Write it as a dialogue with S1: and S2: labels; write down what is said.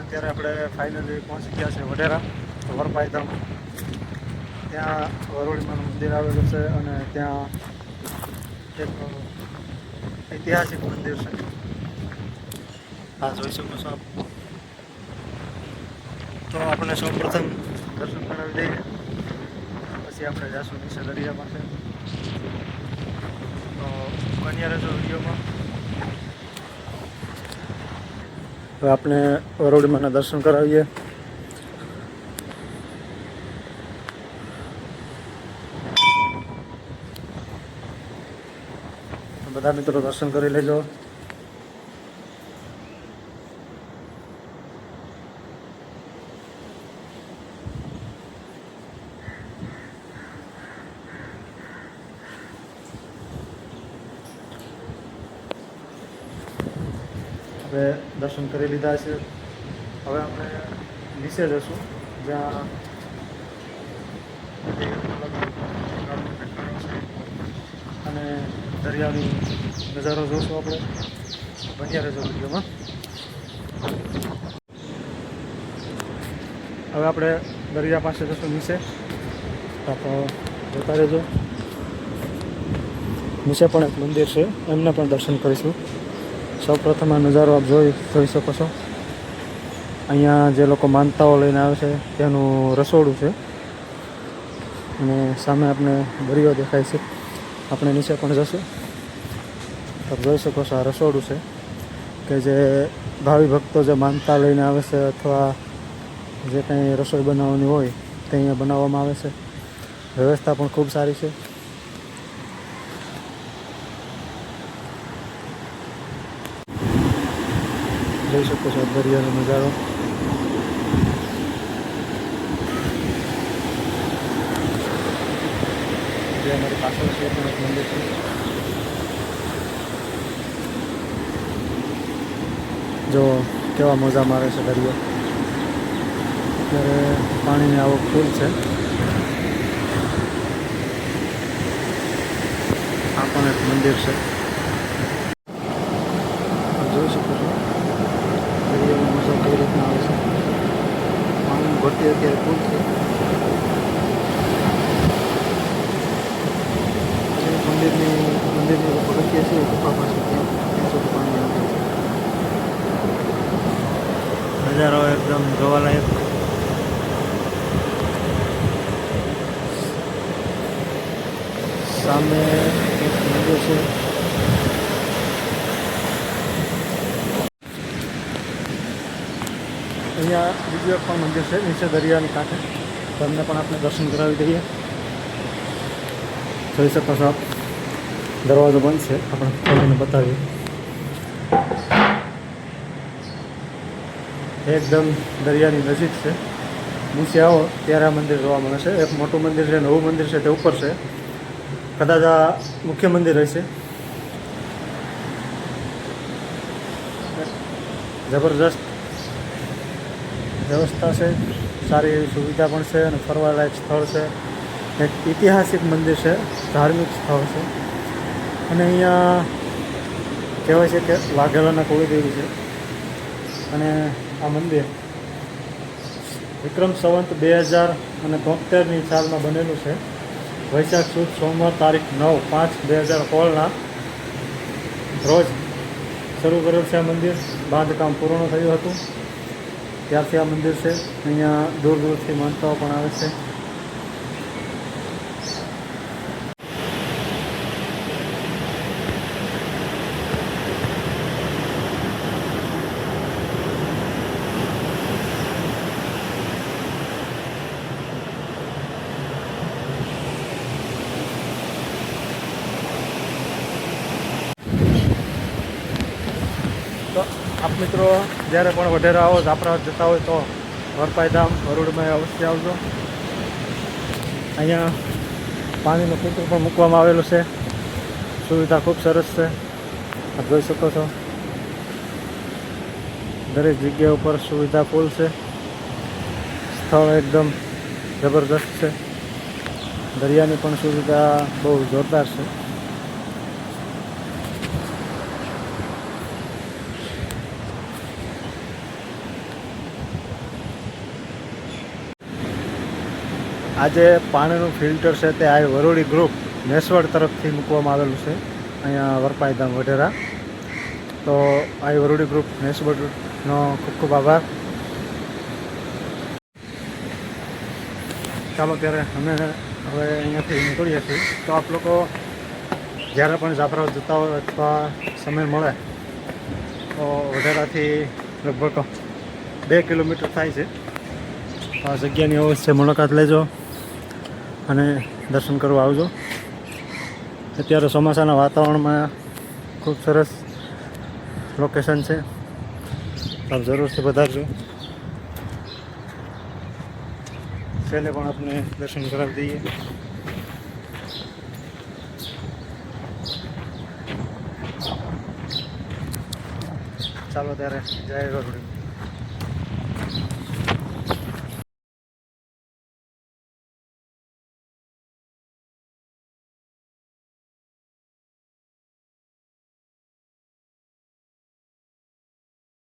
S1: અત્યારે આપણે ફાઇનલી પહોંચી ગયા છે વડેરા વરપાઈધામ. ત્યાં વરોડીમાનું મંદિર આવેલું છે અને ત્યાં એક ઐતિહાસિક મંદિર છે. આ જોઈ શકો છો આપ. તો આપણે સૌ પ્રથમ દર્શન કરાવી દઈએ, પછી આપણે જાશું નીચે દરિયા પાસે. તો બન્યા રહેજો વિડીયોમાં. હવે આપણે વરોડીમાના દર્શન કરાવીએ. બધા મિત્રો દર્શન કરી લેજો. હવે દર્શન કરી લીધા છે. હવે આપણે નીચે જશું જ્યાં અને દરિયાની નજારો જોશું આપણે. બન્યા રહેજો વિડીયોમાં. હવે આપણે દરિયા પાસે જશું નીચે, તો જોતા રહેજો. નીચે પણ એક મંદિર છે, એમને પણ દર્શન કરીશું. સૌપ્રથમ આ નજારો આપ જોઈ શકો છો. અહીંયા જે લોકો માનતાઓ લઈને આવે છે તેનું રસોડું છે અને સામે આપણે દરિયો દેખાય છે. આપણે નીચે પણ જશું. આપ જોઈ શકો છો આ રસોડું છે કે જે ભાવિ ભક્તો જે માનતા લઈને આવે છે અથવા જે કંઈ રસોઈ બનાવવાની હોય તે અહીંયા બનાવવામાં આવે છે. વ્યવસ્થા પણ ખૂબ સારી છે. જોઈ શકો છો દરિયાનો નજારો. જે અમારી પાછળ છે પણ એક મંદિર છે. જો કેવા મજા મારે છે દરિયો. અત્યારે પાણીની આવક ફૂલ છે. આ પણ એક મંદિર છે, જોઈ શકો છો. દરિયાનો મજા કઈ રીતના આવે છે. પાણીની ભરતી અત્યારે ફૂલ છે. મંદિરની પગથિયા છે ગુફા પાસે, ત્યાં સુધી પાણી આવે છે. નજારો એકદમ જોવાલાયક. સામે એક મંદિર છે. અહીંયા બીજું એક પણ મંદિર છે નીચે દરિયાની કાંઠે. તમને પણ આપણે દર્શન કરાવી દઈએ. જોઈ શકો છો આપ. દરવાજો બંધ છે, આપણે ખોલીને બતાવીએ. એકદમ દરિયાની નજીક છે. નીચે આવો ત્યારે આ મંદિર જોવા મળે છે. એક મોટું મંદિર છે, નવું મંદિર છે તે ઉપર છે. કદાચ આ મુખ્ય મંદિર હશે. જબરજસ્ત વ્યવસ્થા છે, સારી એવી સુવિધા પણ છે અને ફરવાલાયક સ્થળ છે. એક ઐતિહાસિક મંદિર છે, ધાર્મિક સ્થળ છે અને અહીંયા કહેવાય છે કે વાઘેલાના કુળદેવી છે. અને આ મંદિર વિક્રમ સંવત 2073ની સાલમાં બનેલું છે. વૈશાખ સુદ સોમવાર તારીખ 9/5/2016ના રોજ શરૂ કરેલ છે. આ મંદિર બાંધકામ પૂર્ણ થયું હતું ત્યારથી આ મંદિર છે. અહીંયા દૂર દૂરથી માનતાઓ પણ આવે છે. આપ મિત્રો જ્યારે પણ વઢેરા આવો, જાફરાબાદ જતા હોય તો વરપાઈધામ વરોડીમાં અવશ્ય આવજો. અહીંયા પાણીનું કૂતરું પણ મૂકવામાં આવેલું છે. સુવિધા ખૂબ સરસ છે, આપ જોઈ શકો છો. દરેક જગ્યા ઉપર સુવિધા ફૂલ છે. સ્થળ એકદમ જબરદસ્ત છે. દરિયાની પણ સુવિધા બહુ જોરદાર છે. આજે પાણીનું ફિલ્ટર છે તે આ વરોડી ગ્રુપ નેસવડ તરફથી મૂકવામાં આવેલું છે અહીંયા વરપાઈધામ વઢેરા. તો આ વરોડી ગ્રુપ નેસવડનો ખૂબ ખૂબ આભાર. ચાલો ત્યારે અમે હવે અહીંયાથી નીકળીએ છીએ. તો આપ લોકો જ્યારે પણ જાફરાબાદ જતા હોય અથવા સમય મળે તો વઢેરાથી લગભગ 2 કિલોમીટર થાય છે. આ જગ્યાની અવશ્ય મુલાકાત લેજો અને દર્શન કરવા આવજો. અત્યારે ચોમાસાના વાતાવરણમાં ખૂબ સરસ લોકેશન છે, આપ જરૂરથી પધારજો. છેલ્લે પણ આપને દર્શન કરાવી દઈએ. ચાલો ત્યારે જય વરુડી.